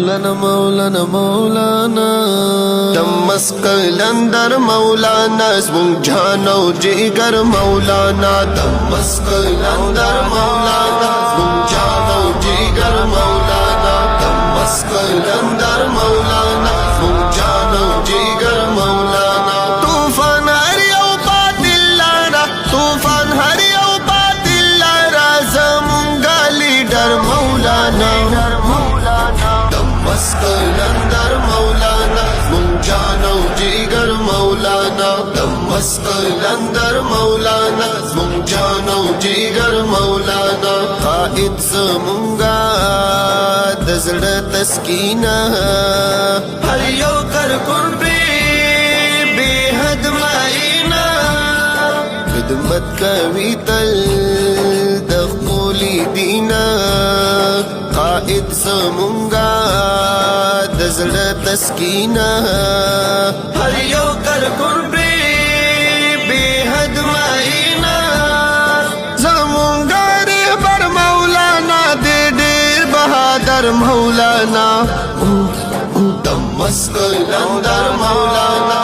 مولانا مولانا دمس قلندر مولانا زمون جانو جگر مولانا دمس قلندر مولانا زمون جانو جگر مولانا دمس قلندر مولانا زمون جانو جگر مولانا طوفان هر یو باطل لارا طوفان هر یو باطل لارا زمونگا لیڈر مولانا قلندر مولانا منجانو جگر مولانا دمس قلندر مولانا منجانو جگر مولانا قائد زمونگا دزڑ تسکینہ ہر یو کر قربی بے حد مائینا خدمت کوي تل دخولی دینا قائد زمونگا دزڑ تسکینہ ہر یو کر قربی بے حد مائینا زمونگا رہبر مولانا دے دیر بہادر مولانا دمس قلندر مولانا